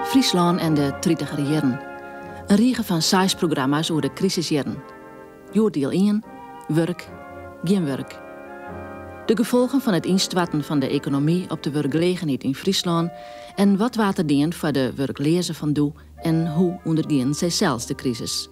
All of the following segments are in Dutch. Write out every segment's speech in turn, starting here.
Friesland en de 30er jaren. Een riege van 6 programma's over de crisisjaren. Deel 1, werk, geen werk. De gevolgen van het instorten van de economie op de werkgelegenheid in Friesland en wat waterdient voor de werklezen van Doe en hoe ondergaan zij zelfs de crisis.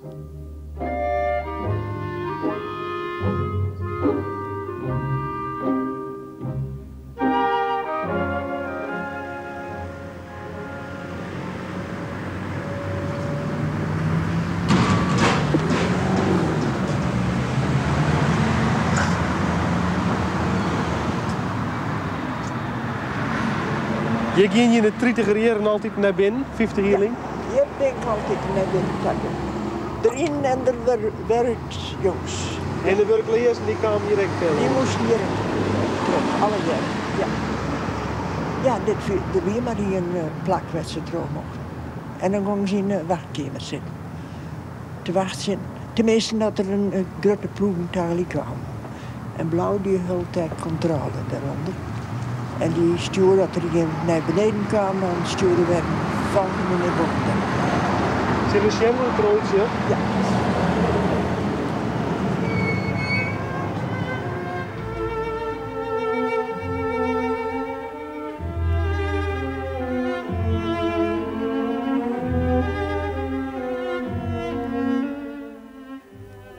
Je ging in de 30er jaren altijd naar binnen, 50 hieling? Ja, ik denk altijd naar binnen takken. Erin en er werkjongens. En de werkleers die kwamen direct veel? Die moesten hier alle jaren, ja. Ja, er weer maar die een plak werd ze droog mochten. En dan gingen ze in de wachtkamer zitten. Te wachten, tenminste dat er een grote ploegentalie kwam. En Blauw die hield daar controle daaronder. En die stuurde, dat er iemand naar beneden kwam, dan stuurde we van meneer Bochten. Zit een schemmel trootje? Ja.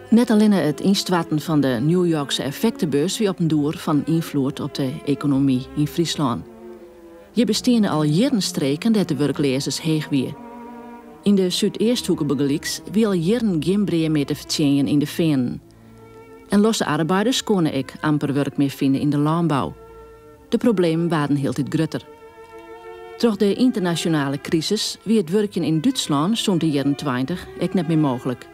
Net alleen het instorten van de New Yorkse effectenbeurs wie op een doel van invloed op de economie in Friesland. Je bestaan al jaren streken dat de werklezers heeg weer. In de Zuid-Eersthoekenbegeliks wie al jaren geen breed meer te verdienen in de venen. En losse arbeiders konden ik amper werk meer vinden in de landbouw. De problemen waren heel tijd groter. Door de internationale crisis wie het werken in Duitsland zo'n de jaren 20 ook net meer mogelijk.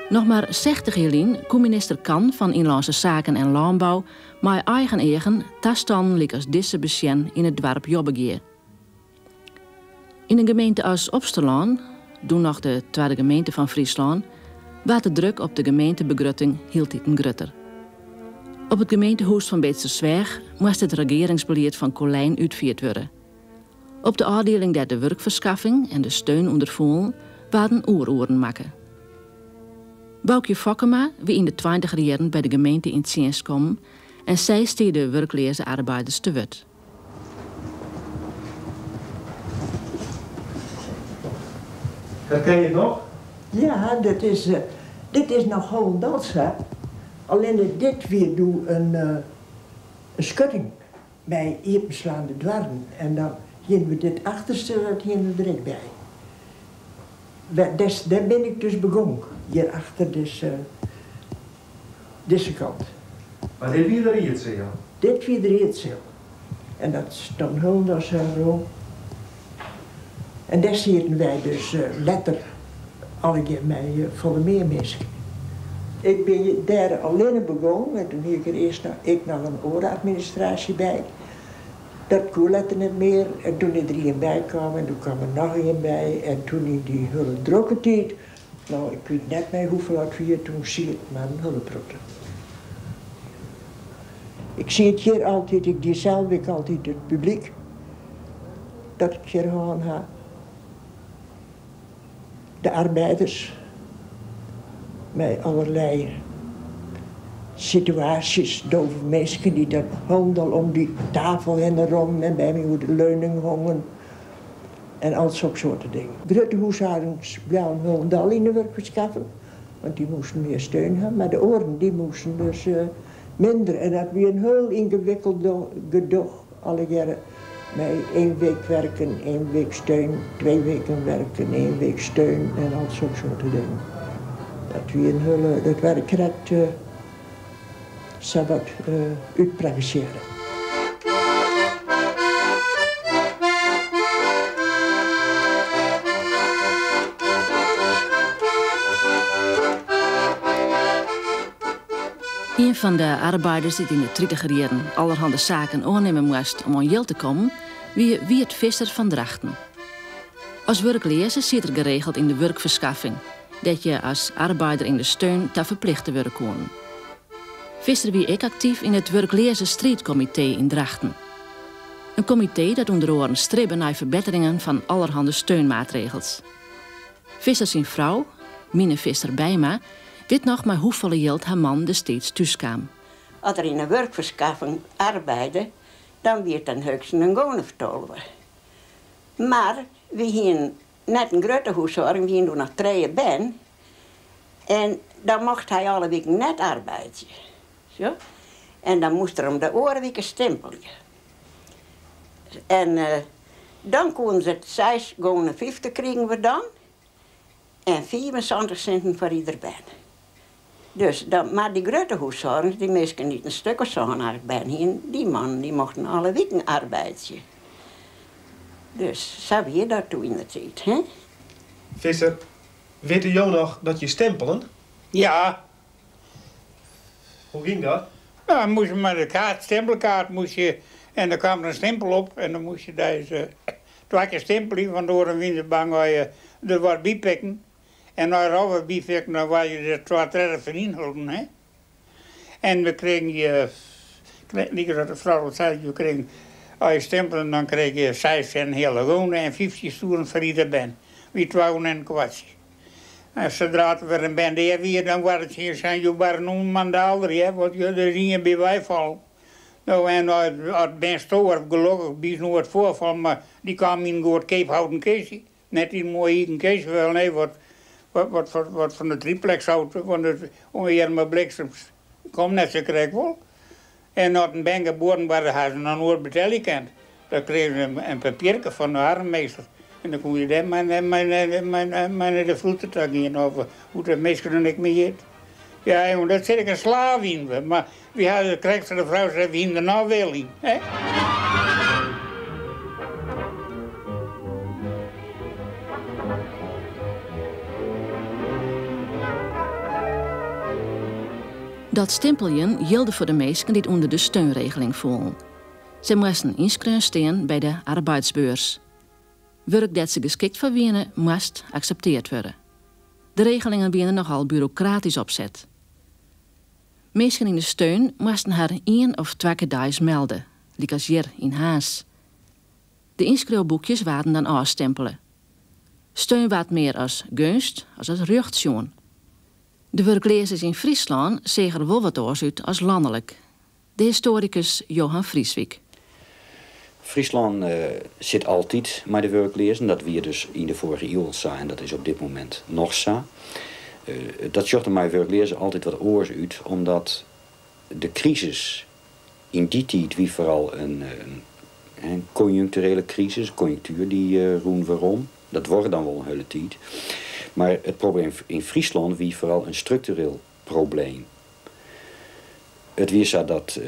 Nog maar 60 jaar kon minister Kan van Inlandse Zaken en Landbouw maar eigen tastan lik als disse besjen in het dorp Jobbegeer. In een gemeente als Opsterland, toen nog de tweede gemeente van Friesland, was de druk op de gemeentebegrutting heel titen grutter. Op het gemeentehuis van Beetstersweg moest het regeringsbeleid van Colijn uitgevoerd worden. Op de afdeling der de werkverschaffing en de steun ondervoelen waren oeroren maken. Boukje Fokkema, wie in de 20er jaren bij de gemeente in het dienst kwam, en zij stier de werkleerse arbeiders te wet. Herken je het nog? Ja, dit is nog Hollandals, hè. Alleen dit weer doe een schutting bij Iepenslaande dwarren. En dan gingen we dit achterste, dat gingen we direct bij. Daar ben ik dus begonnen, hierachter deze kant. Maar dit wie er hier het ja? Dit wie er hier zo. En dat is dan Hollanders en zo. En daar zitten wij dus letter alle keer mee volle meer mensen. Ik ben daar alleen begonnen, en toen heb ik er eerst nog een ooradministratie bij. Dat kon letter niet meer, en toen er een bij kwam, en toen kwam er nog een bij, en toen in die hele drokke tijd, nou ik weet net meer hoeveel dat we toen zie het maar een hulprotte. Ik zie het hier altijd, ik die zelf ik altijd het publiek, dat ik hier gewoon heb. De arbeiders, met allerlei situaties, dove mensen die dan handel om die tafel heen rond en bij mij hoe de leuning hongen en al zo'n soorten dingen. Grote huishoudens blijven Hollandal in de werk verschaffen, want die moesten meer steun hebben, maar de oren die moesten dus minder. En dat weer een heel ingewikkeld gedoog alle jaren. Met 1 week werken, 1 week steun, 2 weken werken, 1 week steun en al zo'n soorten dingen. Dat werd correct sabbat uitprageren. Een van de arbeiders die in de 30er jaren allerhande zaken aannemen moest om aan geld te komen, wie het Visser van Drachten. Als werklezer zit er geregeld in de werkverschaffing dat je als arbeider in de steun te verplicht te worden kon. Visser wie ik actief in het Werkleerse Strijdcomité in Drachten. Een comité dat onder andere strebt naar verbeteringen van allerhande steunmaatregels. Visser zijn vrouw, Mine Visser Bijma, weet nog maar hoeveel geld haar man destijds thuis kwam. Als er in een werkverschaffing arbeidde, dan werd dan heus een gewone vertolver. Maar we hadden net een grote huishouding, we hadden nog 3 ben. En dan mocht hij alle weken net arbeiden. Zo? En dan moest er om de orenweken stempelen. En dan konden ze het 6,50 kregen we dan. En 24 centen voor ieder ben. Dus maar die grote huishoudens, die mensen niet een stuk of zo naar ben, die mannen die mochten alle weken arbeiden. Dus zo weer dat toen in de tijd, hè? Visser, weet je nog dat je stempelen? Ja. Hoe ging dat? Nou, dan moest je met de stempelkaart moest je, en dan kwam er een stempel op en dan moest je deze 2 keer stempelen, van door een winterbang waar je er wat bijpikken. En na een halve bijpikken, dan waar je er 2 van inhouden, hè. En we kregen je, niet dat de vrouw zei, we kregen, als je stempelen, dan kreeg je 6 cent hele gewone en 50 stoelen voor ieder ben. Wie 2 en kwartje. En zodra we een band weer, dan waren het hier zijn je maar een mandaal, hè, want er gingen bij wij vallen. Nou, en het ben stoor, gelukkig, bij nooit voorval, maar die kwam in het Cape Houten Keesje. Net in een mooie Keesje wel, nee, wat van de triplex auto, want het ongeveer met bliksems kwam net zo krijg wel. En als een ben geboren waar hij ze dan nooit betalen kent, dan kreeg ze een papiertje van de harenmeester. En dan kon je daar mijn de vloetertak in over hoe de meesten en ik mee eet. Ja, jongen, dat zit ik een slaaf in. Maar wie hadden krijgt de vrouw, ze hebben in de nou wel in. Hè? Dat stempeljen gilde voor de meesten die onder de steunregeling vallen. Ze moesten inschreven staan bij de arbeidsbeurs. Werk dat ze geschikt voor wienen, moest geaccepteerd worden. De regelingen werden nogal bureaucratisch opzet. Mensen in de steun moesten haar 1 of 2 keer daags melden, like als hier in Haas. De inschreeuwboekjes waren dan afstempelen. Steun werd meer als gunst als rechtsjoen. De werklezers in Friesland zeggen er wel wat uit als landelijk. De historicus Johan Vrieswijk. Friesland zit altijd met de werklezen. Dat we dus in de vorige eeuw zijn en dat is op dit moment nog zo. Dat zorgt er mij werklezen altijd wat oors uit, omdat de crisis in die tijd wie vooral een conjuncturele crisis, conjunctuur die roen waarom. Dat wordt dan wel een hele tijd. Maar het probleem in Friesland wie vooral een structureel probleem. Het weer zo dat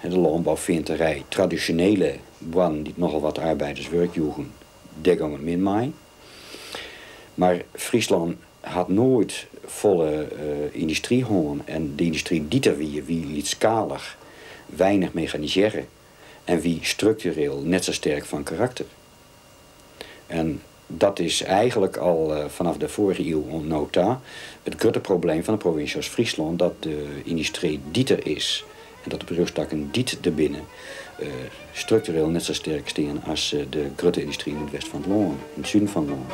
de landbouwvinterij traditionele baan die nogal wat arbeiderswerk joegen, daar gaan we min mee. Maar Friesland had nooit volle industrie gehad en de industrie die er wie lietschalig, weinig mechaniseren en wie structureel net zo sterk van karakter. En dat is eigenlijk al vanaf de vorige eeuw nota het grote probleem van de provincie als Friesland, dat de industrie die er is en dat de bedrijfstakken die erbinnen structureel net zo sterk staan als de grote industrie in het westen van het land, in het zuiden van het land.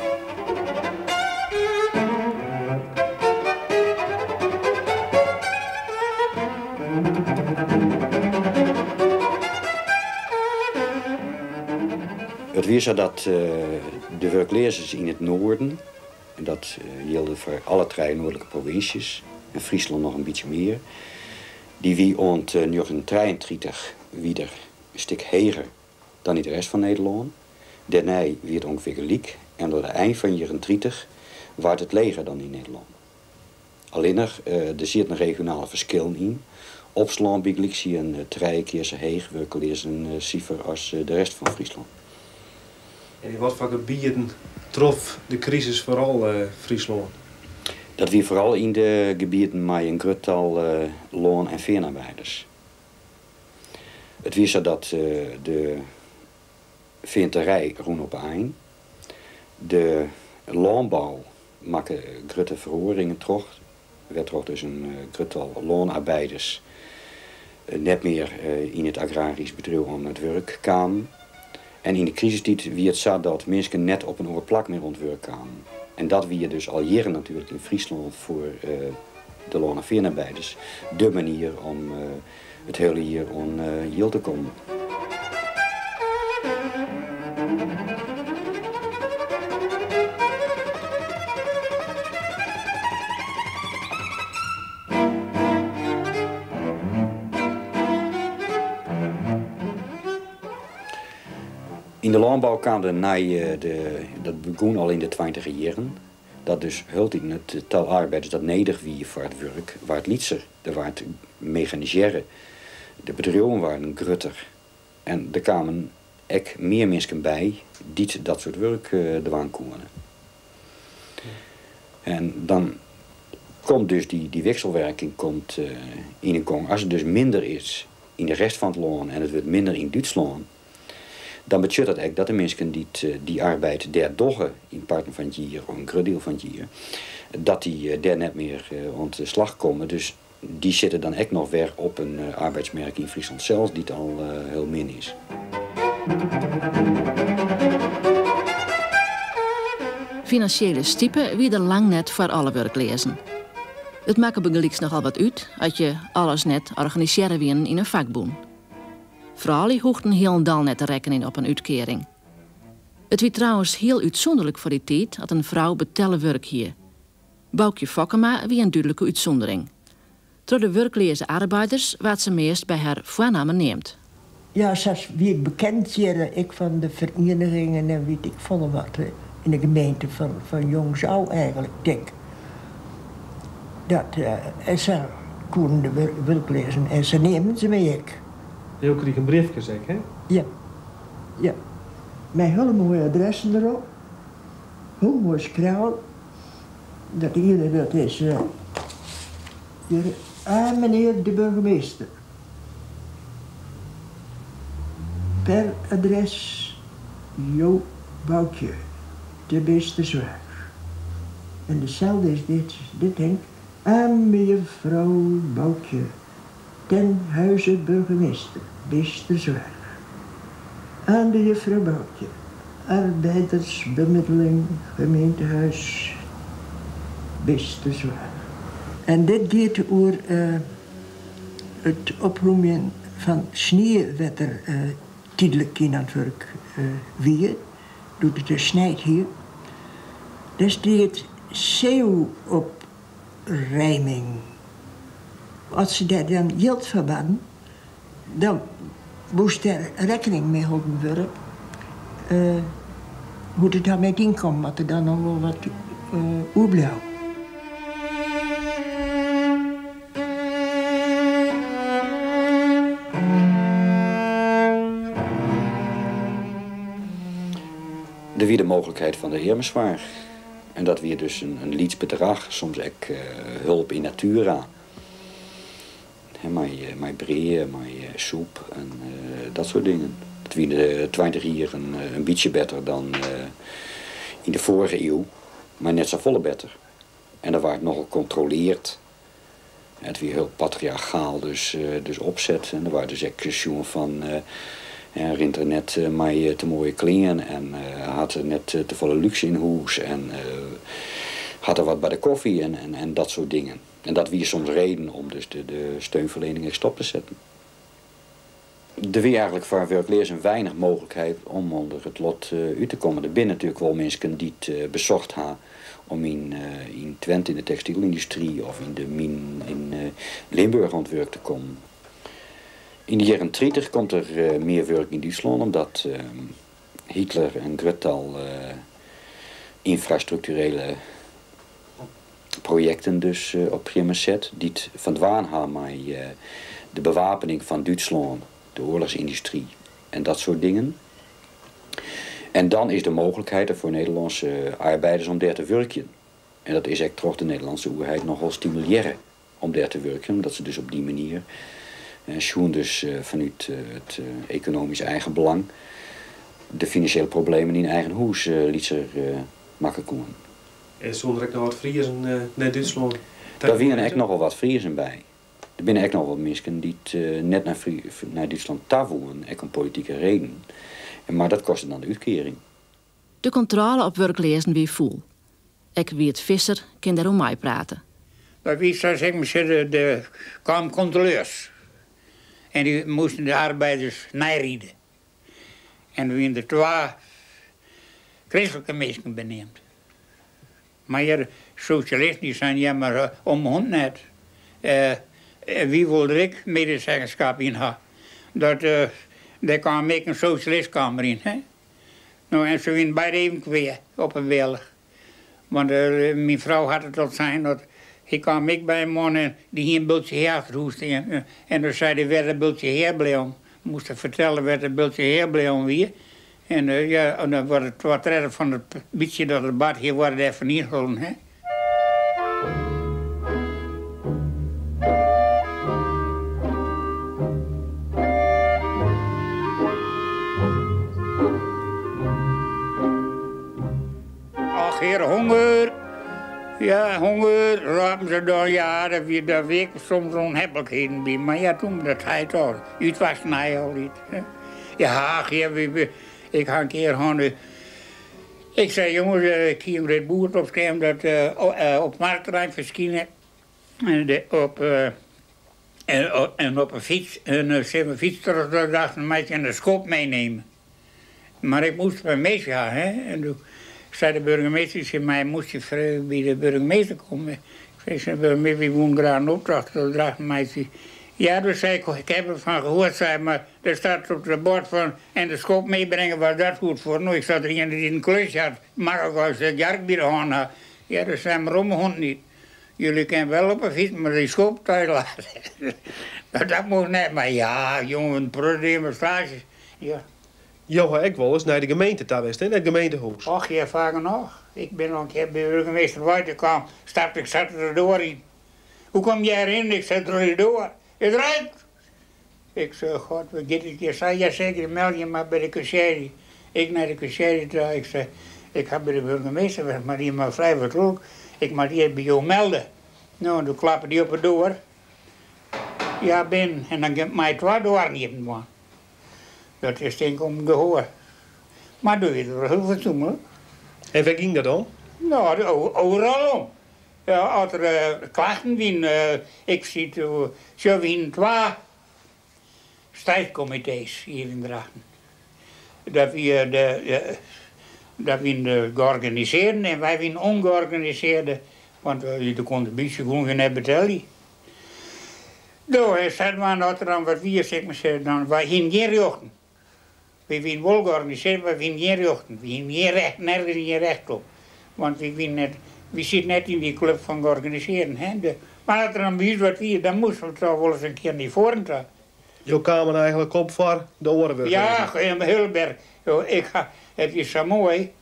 Het weer zo dat de werklezers in het noorden, en dat gilde voor alle 3 noordelijke provincies, en Friesland nog een beetje meer, die wie ont 1933 weer een stuk hoger dan in de rest van Nederland. Daarna weer het ongeveer gelijk, en door de eind van 1930 wordt het leger dan in Nederland. Alleen er zit een regionale verschil in. Opslaan bij zie een 3 keer zo hoog werklezers een cijfer als de rest van Friesland. En in wat voor gebieden trof de crisis vooral Friesland? Dat weer vooral in de gebieden met een groot aantal loon- en veenarbeiders. Het weer zo dat de veenterij roen op een. De landbouw maakte grote verhoringen troch. Er werd toch dus een groot aantal loonarbeiders net meer in het agrarisch bedrijf aan het werk kwamen. En in de crisistijd wie het zat dat mensen net op een oorplak meer aan het werk kwamen. En dat wie je dus al jaren natuurlijk in Friesland voor de loon- en veernarbeiders de manier om het hele jaar aan yield te komen. In de landbouw kwam dat begon al in de 20e jaren. Dat dus hult in het tal arbeiders dat neder wie voor het werk, waar het lietser, er waar het mechaniseren, de bedrijven waren grutter. En er kwamen ook meer mensen bij die dat soort werk eraan konden. En dan komt dus die wisselwerking in een gang. Als het dus minder is in de rest van het land en het wordt minder in Duitsland, dan betekent dat eigenlijk dat de mensen die arbeid der doggen in parten van het jaar, of een groot deel van het jaar, dat die daar net meer aan de slag komen. Dus die zitten dan echt nog weer op een arbeidsmerk in Friesland zelfs, die het al heel min is. Financiële stiepen wie er lang net voor alle werk lezen. Het maakt begelijks nogal wat uit als je alles net organiseren wie in een vakboen. Vrouwen hoefden heel dal net te rekening op een uitkering. Het was trouwens heel uitzonderlijk voor die tijd dat een vrouw betellen werk hier. Boukje Fokkema wie een duidelijke uitzondering. Door de werkloze arbeiders wat ze meest bij haar voornamen neemt. Ja, zoals wie ik bekend hier, ik van de verenigingen en weet ik veel wat in de gemeente van Jongzouw eigenlijk, denk. Dat ze konden de werkloze en ze nemen ze mee ik. Je kreeg een briefje, zeg hè? Ja, ja. Met hele mooie adressen erop. Heel mooi schrijven. Dat hier, dat is hier, meneer de burgemeester. Per adres, Jo Boukje, de beste zwaar. En dezelfde is dit ding. Aan mevrouw Boukje, ten huize burgemeester, beste zwaar. Aan de juffrouw Boukje, arbeidersbemiddeling, gemeentehuis, beste zwaar. En dit gaat over het oproemen van sneeuwwetter tijdelijk in aan het werk wie. Doet het de snijd hier. Daar staat zeeuw op rijming. Als ze daar dan geld van hadden, dan moest er rekening mee houden worden. Hoe het daarmee inkomt, dat er dan nog wel wat overblijft. Er weer de mogelijkheid van de heermenswaar. En dat weer dus een lietsbedrag, soms ook hulp in natura. Mijn breien, mijn soep en dat soort dingen. Dat weer de 20 jaar een beetje beter dan in de vorige eeuw, maar net zo volle beter. En dan waar het nogal controleerd. Het weer heel patriarchaal dus opzet. En er waren dus ook van rint er net mij te mooie kleren en had er net te volle luxe in huis en had er wat bij de koffie en dat soort dingen. En dat was soms reden om dus de steunverlening stop te zetten. Er was eigenlijk voor werklozen weinig mogelijkheid om onder het lot uit te komen. Er zijn natuurlijk wel mensen die het bezocht hebben om in Twente in de textielindustrie of in de min in Limburg aan het werk te komen. In de jaren 30 komt er meer werk in Duitsland, omdat Hitler een groot infrastructurele projecten dus op prima zet, die het van dwaan hebben met de bewapening van Duitsland, de oorlogsindustrie en dat soort dingen. En dan is de mogelijkheid er voor Nederlandse arbeiders om daar te werken. En dat is echt toch de Nederlandse overheid nogal stimuleren om daar te werken, omdat ze dus op die manier schoen dus vanuit het economisch eigen belang de financiële problemen in eigen huis liet ze maken komen. En zonder ik nog wat Friesen naar Duitsland? Daar waren echt nogal wat Friesen bij. Er zijn ook nog wat mensen die net naar Duitsland tavoeren, ook om politieke redenen. Maar dat kostte dan de uitkering. De controle op werklezen wie voel. Ik wie het visser kan daarom mij praten. Maar wie zou zeggen, de kwamen controleurs. En die moesten de arbeiders nijrieden. En we hebben er 2 christelijke mensen beneemd. Maar ja, socialisten die zijn ja maar om hond net. Wie wilde ik medezeggenschap in hebben? Daar kwam ik een socialistkamer in. Hè? Nou, en ze zijn beide even kwijt op een wellig. Want mijn vrouw had het tot zijn dat ik kwam bij een man en die hier een bultje heergeroest. En dan zei hij, werd een bultje heerblijven. Moest vertellen, werd een bultje heerblijven weer. En en dan wordt het wat redden van het beetje dat het bad hier wordt even neergehouden. Hè? Ach, heer, honger. Ja, honger, rapen ze dan, ja, dat week soms onhebbelijkheden bij. Maar ja, toen, dat hij toch. Het was mij al niet. Hè? Ja, ik ga een keer gewoon... Ik zei, jongens, ik hier het boer op scherm dat op marktterrein verschijnen. En op een fiets, een fiets terug, een meisje en een schop meenemen. Maar ik moest bij meisje gaan, hè. En toen zei de burgemeester, zei mij, moest je bij de burgemeester komen. Ik zei, burgemeester, wie woont graag een opdracht? Toen dacht een meisje, ja, dus zei ik heb ervan gehoord, zei, maar er staat op het bord van en de schop meebrengen, was dat goed voor? Nou, ik zat er iemand die een klus had, mag ook als ik jark bij de hand had. Ja, dat zei mijn rommehond niet. Jullie kunnen wel op een fiets, maar die schop thuis laten. Dat mocht net, maar ja, jongen, demonstraties, ja. Johan, ik wel eens naar de gemeente daar geweest, hè, naar het gemeentehuis. Och, ja, vaker nog. Ik ben al een keer bij de burgemeester buiten kwam, ik zat er door in. Hoe kom jij erin? Ik zat er door. Het ruikt. Ik zei, god, wat gaat het hier? Zei, ja zeker, meld je maar bij de conciërge. Ik naar de conciërge toe. Ik zei, ik ga bij de burgemeester, maar die mag vrij vertrokken. Ik mag die bij jou melden. Nou, en toen klappen die op het door. Ja, ben. En dan gaat mij 2 doorgeven, man. Dat is denk ik om gehoor. Maar doe je er heel fatsoenlijk. En waar ging dat dan? Nou, overal om. Ja, als er klachten zijn, ik zie zo 2 strijdcomité's hier in Drachten. Dat we georganiseerd en wij zijn ongeorganiseerde, want de contributie gewoon geen betalen. Nou, hij zei maar dat er dan wat wie zeg maar, dan wij geen rechten. We zijn wel georganiseerd, maar we zijn geen rechten. We zijn geen recht, nergens geen recht op. Want we zitten net in die club van georganiseerd. Maar als er dan bij wat wie, dan moesten we toch wel eens een keer niet voren staan. Je kwamen eigenlijk op voor de orenburg. Ja, in Hulberg. Het is zo mooi.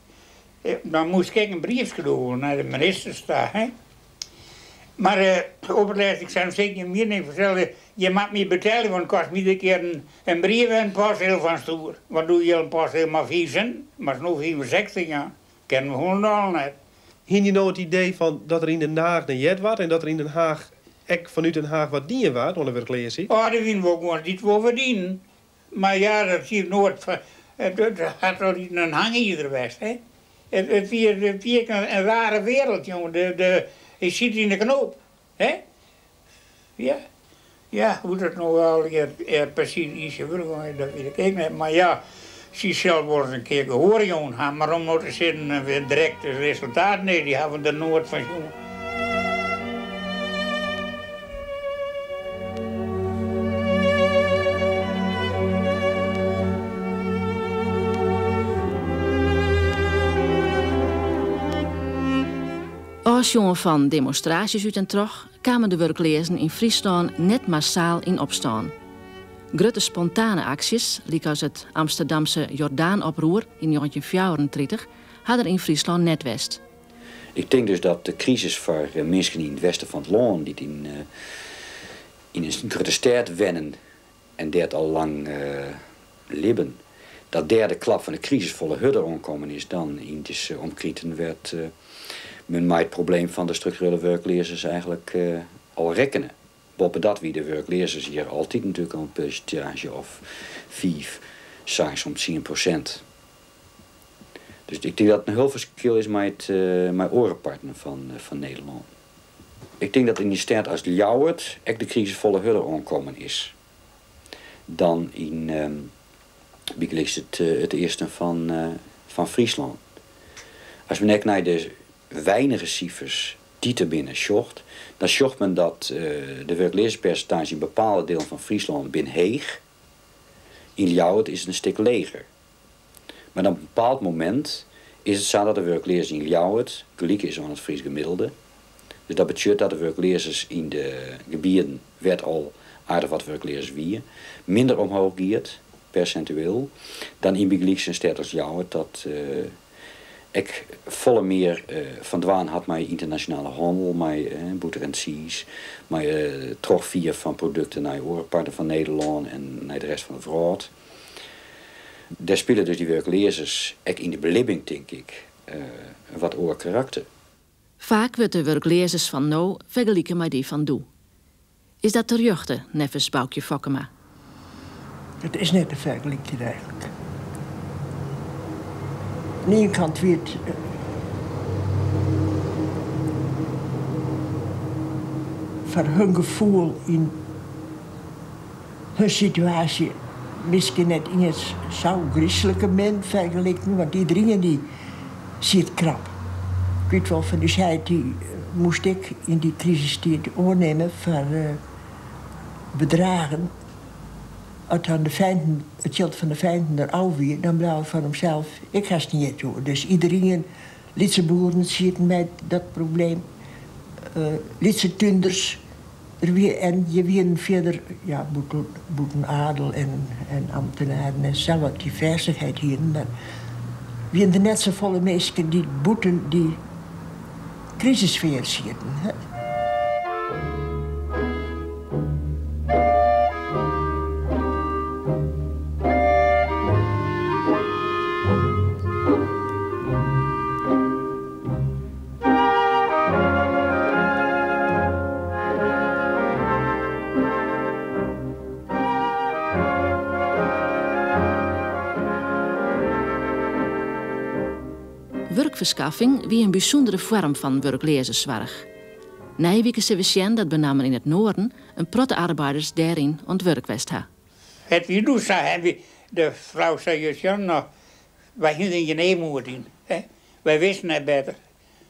Dan moest ik een briefje doen naar de minister staan. Hè? Maar op het laatst, ik zou hem zeker meer niet vertellen. Je mag me betalen, want het kost me iedere keer een brief en een postzegel van stoer. Wat doe je een postzegel maar 4 cent? Maar het is nog 65 jaar. Kennen we gewoon al net. Hien je nou het idee van dat er in Den Haag een jet was en dat er in Den Haag, vanuit Den Haag wat dienen was, onder werklezen? Oh, dat vinden we ook gewoon niet voor verdienen. Maar ja, dat zie je nooit. Het had toch niet een hangje geweest, hè? Het is een rare wereld, jongen. Je zit in de knoop, hè? Ja. Ja, hoe dat nou wel precies is, dat weet ik niet. Maar ja, zie zelf wordt een keer gehoord, jongen. Maar om nou te zitten en weer direct het resultaat, nee, die hebben er nooit van, jongen. Als jongen van demonstraties uit en terug kwamen de werklezen in Friesland net massaal in opstaan. Grote spontane acties, als het Amsterdamse Jordaanoproer in 1934, hadden in Friesland net west. Ik denk dus dat de crisis voor mensen in het westen van het land, die in een grote stad wennen en dat al lang leven, dat derde klap van de crisis volle hudder omkomen is dan in het omkrieten werd men mij het probleem van de structurele werklezers eigenlijk al rekenen. boven dat wie de werkleerders hier altijd natuurlijk al een percentage of 5, 6, soms 10%. Dus ik denk dat het een heel verschil is met mijn orenpartner van Nederland. Ik denk dat in die stad als Ljouwert echt de crisis volle hulp aankomen is. Dan in het eerste van Friesland. Als men kijkt naar de weinige cijfers die er binnen zocht, dan zocht men dat de werklezerspercentage in bepaalde delen van Friesland binnen heeg. In Ljouwert is het een stuk leger. Maar op een bepaald moment is het zo dat de werkleerders in Ljouwert gelijk is aan het Fries gemiddelde. Dus dat betekent dat de werkleerders in de gebieden werd al aardig wat werkleerders wie minder omhoog giert, percentueel, dan in Begelijkse stad als Ljouwert dat ik volle meer van dwaan had met internationale handel, met boter en cheese, met terugvier van producten naar orenparten van Nederland en naar de rest van de wereld. Daar spelen dus die werkleerders ook in de beleving, denk ik, wat oor karakter. Vaak wordt de werkleerders van nou vergelijken met die van doe. Is dat ter jeugde, neffens Boukje Fokkema? Het is net een vergelijking eigenlijk. Aan de ene kant weet van hun gevoel in hun situatie misschien net in het zo christelijke men vergelijken, want iedereen die ziet krap. Ik weet wel, van de tijd die moest ik in die crisistijd aannemen voor bedragen. Als dan de vijanden, het geld van de vijanden er al weer, dan blijft van hemzelf, ik ga het niet doen. Dus iedereen, Lidse boeren zitten met dat probleem, Lidse tunders, en je weer verder, ja, boeten adel en ambtenaren en zo wat diversiteit hier. Maar wie er net zo volle mensen die boeten die crisissfeer zitten. Werkverskaffing wie een bijzondere vorm van werkleerderszorg. Nijwieke CWCN dat benamen in het noorden een protte arbeiders daarin ontwerkwest ha. Het wie doet zei, de vrouw zei ja, nou, wij hielden je neemoed in. Wij wisten het beter.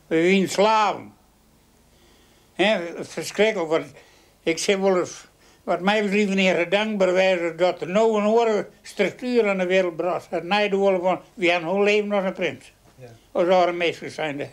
We waren slaven. Verschrikkelijk. Want ik zeg wel eens, wat mij betreft niet dankbaar wijze dat er nou een andere structuur aan de wereld bracht. Het nijden van, we hebben een leven als een prins. Als arme meisjes zijn er.